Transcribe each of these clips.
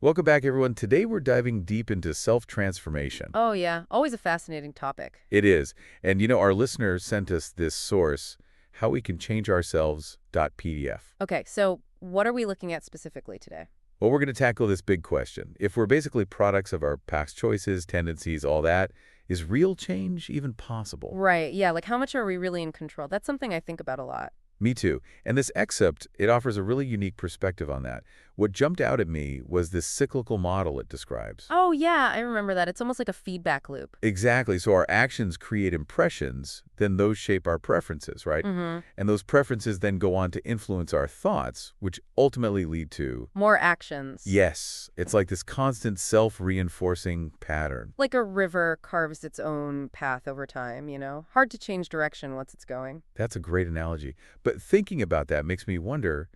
Welcome back, everyone. Today we're diving deep into self-transformation. Oh, yeah. Always a fascinating topic. It is. And our listener sent us this source, How We Can Change Ourselves.pdf. Okay, so what are we looking at specifically today? Well, we're going to tackle this big question. If we're basically products of our past choices, tendencies, all that, is real change even possible? Right, yeah, like how much are we really in control? That's something I think about a lot. Me too. And this excerpt, it offers a really unique perspective on that. What jumped out at me was this cyclical model it describes. Oh, yeah, I remember that. It's almost like a feedback loop. Exactly. So our actions create impressions, then those shape our preferences, right? Mm-hmm. And those preferences then go on to influence our thoughts, which ultimately lead to, More actions. yes, it's like this constant self-reinforcing pattern. Like a river carves its own path over time, you know? Hard to change direction once it's going. That's a great analogy. But thinking about that makes me wonder,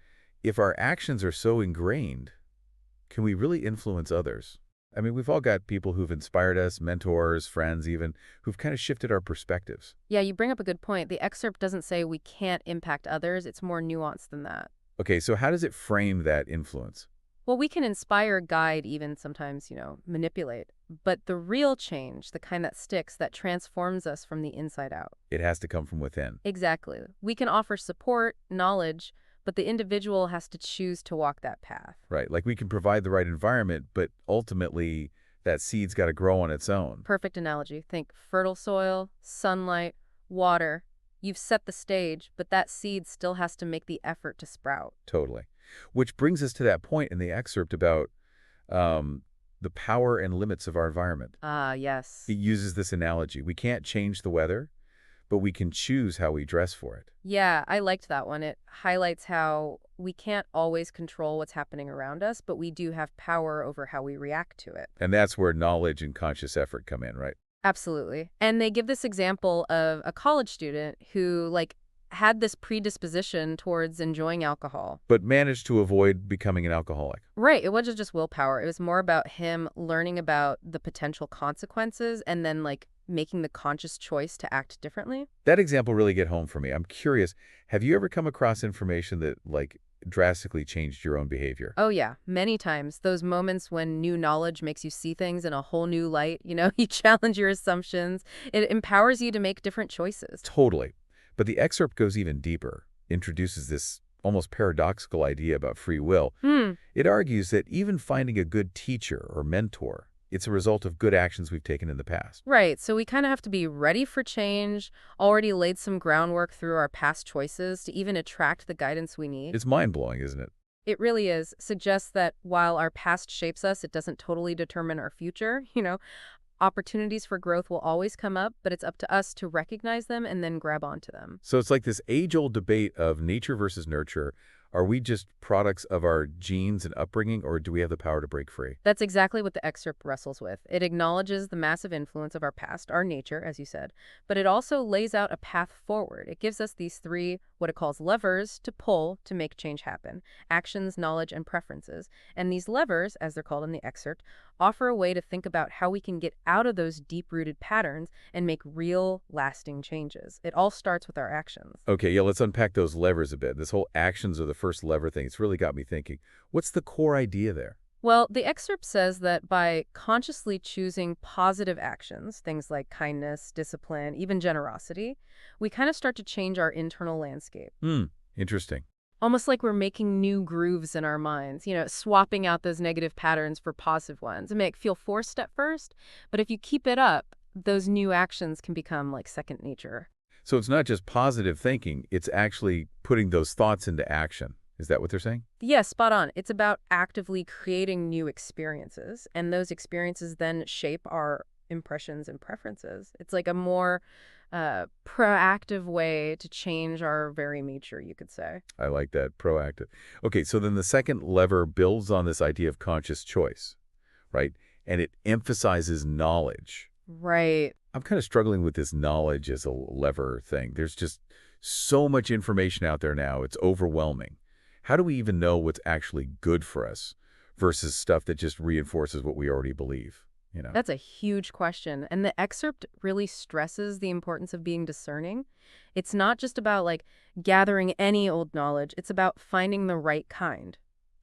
if our actions are so ingrained, can we really influence others? I mean, we've all got people who've inspired us, mentors, friends even, who've kind of shifted our perspectives. Yeah, you bring up a good point. The excerpt doesn't say we can't impact others. It's more nuanced than that. Okay, so how does it frame that influence? Well, we can inspire, guide, even sometimes, manipulate. But the real change, the kind that sticks, that transforms us from the inside out. It has to come from within. Exactly. We can offer support, knowledge, but the individual has to choose to walk that path. Right, like we can provide the right environment, but ultimately that seed's got to grow on its own. Perfect analogy. Think fertile soil, sunlight, water. You've set the stage, but that seed still has to make the effort to sprout. Totally. Which brings us to that point in the excerpt about the power and limits of our environment. Ah, yes. It uses this analogy. We can't change the weather, but we can choose how we dress for it. Yeah, I liked that one. It highlights how we can't always control what's happening around us, but we do have power over how we react to it. And that's where knowledge and conscious effort come in, right? Absolutely. And they give this example of a college student who, had this predisposition towards enjoying alcohol. But managed to avoid becoming an alcoholic. Right. It wasn't just willpower. It was more about him learning about the potential consequences and then, making the conscious choice to act differently. That example really hit home for me. I'm curious, have you ever come across information that, drastically changed your own behavior? Oh, yeah. Many times. Those moments when new knowledge makes you see things in a whole new light. You challenge your assumptions. It empowers you to make different choices. Totally. But the excerpt goes even deeper, introduces this almost paradoxical idea about free will. Hmm. It argues that even finding a good teacher or mentor, it's a result of good actions we've taken in the past. Right. So we kind of have to be ready for change, already laid some groundwork through our past choices to even attract the guidance we need. It's mind-blowing, isn't it? It really is. Suggests that while our past shapes us, it doesn't totally determine our future. Opportunities for growth will always come up, but it's up to us to recognize them and then grab onto them. So it's like this age-old debate of nature versus nurture. Are we just products of our genes and upbringing, or do we have the power to break free? That's exactly what the excerpt wrestles with. It acknowledges the massive influence of our past, our nature, as you said, but it also lays out a path forward. It gives us these three, what it calls levers, to pull to make change happen: actions, knowledge, and preferences. And these levers, as they're called in the excerpt, offer a way to think about how we can get out of those deep-rooted patterns and make real, lasting changes. It all starts with our actions. Okay, yeah, let's unpack those levers a bit. This whole actions are the first lever thing, it's really got me thinking. What's the core idea there? Well, the excerpt says that by consciously choosing positive actions, things like kindness, discipline, even generosity, we kind of start to change our internal landscape. Interesting. Almost like we're making new grooves in our minds, swapping out those negative patterns for positive ones. It may feel forced at first, but if you keep it up, those new actions can become like second nature. So it's not just positive thinking, it's actually putting those thoughts into action. Is that what they're saying? Yes, spot on. It's about actively creating new experiences, and those experiences then shape our impressions and preferences. It's like a more proactive way to change our very nature, you could say. I like that, proactive. Okay, so then the second lever builds on this idea of conscious choice, right? And it emphasizes knowledge. Right. I'm kind of struggling with this knowledge as a lever thing. There's just so much information out there now. It's overwhelming. How do we even know what's actually good for us versus stuff that just reinforces what we already believe? That's a huge question. And the excerpt really stresses the importance of being discerning. It's not just about gathering any old knowledge. It's about finding the right kind.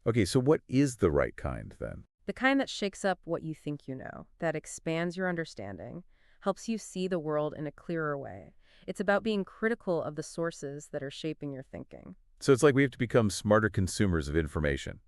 Okay, so what is the right kind then? The kind that shakes up what you think you know, that expands your understanding, helps you see the world in a clearer way. It's about being critical of the sources that are shaping your thinking. So it's like we have to become smarter consumers of information.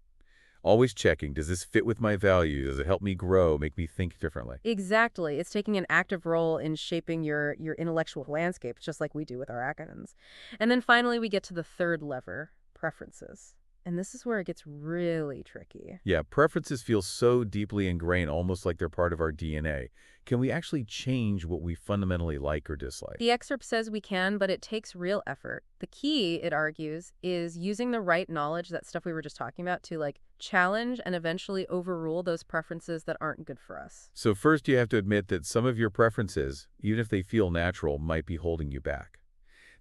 Always checking, does this fit with my values? Does it help me grow, make me think differently? Exactly. It's taking an active role in shaping your intellectual landscape, just like we do with our acronyms. And then finally, we get to the third lever, preferences. And this is where it gets really tricky. Yeah, preferences feel so deeply ingrained, almost like they're part of our DNA. Can we actually change what we fundamentally like or dislike? The excerpt says we can, but it takes real effort. The key, it argues, is using the right knowledge, that stuff we were just talking about, to like challenge and eventually overrule those preferences that aren't good for us. So first you have to admit that some of your preferences, even if they feel natural, might be holding you back.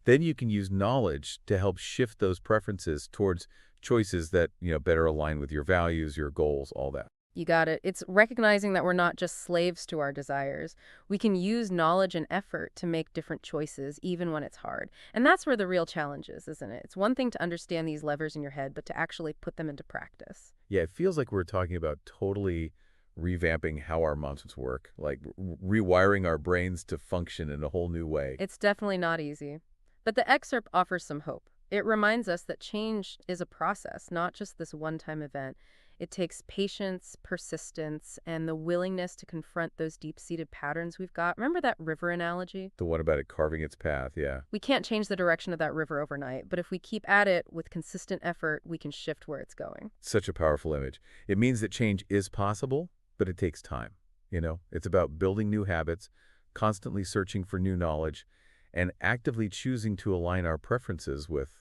Then you can use knowledge to help shift those preferences towards choices that, better align with your values, your goals, all that. You got it. It's recognizing that we're not just slaves to our desires. We can use knowledge and effort to make different choices, even when it's hard. And that's where the real challenge is, isn't it? It's one thing to understand these levers in your head, but to actually put them into practice. Yeah, it feels like we're talking about totally revamping how our minds work, like rewiring our brains to function in a whole new way. It's definitely not easy. But the excerpt offers some hope. It reminds us that change is a process, not just this one-time event. It takes patience, persistence, and the willingness to confront those deep-seated patterns we've got. Remember that river analogy? The one about it carving its path, yeah. We can't change the direction of that river overnight, but if we keep at it with consistent effort, we can shift where it's going. Such a powerful image. It means that change is possible, but it takes time. It's about building new habits, constantly searching for new knowledge, and actively choosing to align our preferences with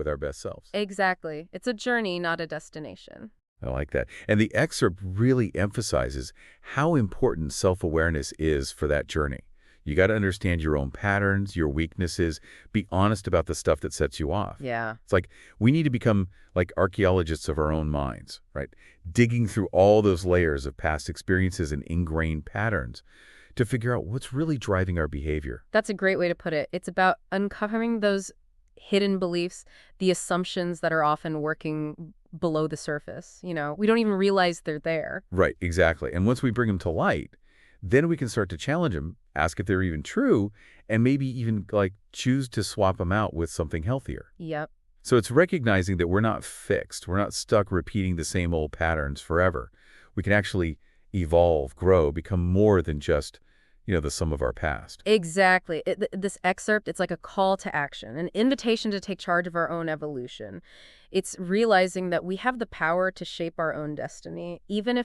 our best selves. Exactly. It's a journey, not a destination. I like that. And the excerpt really emphasizes how important self-awareness is for that journey. You got to understand your own patterns, your weaknesses, be honest about the stuff that sets you off. Yeah. It's like we need to become like archaeologists of our own minds, right? Digging through all those layers of past experiences and ingrained patterns to figure out what's really driving our behavior. That's a great way to put it. It's about uncovering those hidden beliefs, the assumptions that are often working below the surface. We don't even realize they're there. Right, exactly. And once we bring them to light, then we can start to challenge them, ask if they're even true, and maybe even choose to swap them out with something healthier. Yep. So it's recognizing that we're not fixed. We're not stuck repeating the same old patterns forever. We can actually evolve, grow, become more than just the sum of our past. Exactly. This excerpt, it's like a call to action, an invitation to take charge of our own evolution. It's realizing that we have the power to shape our own destiny, even if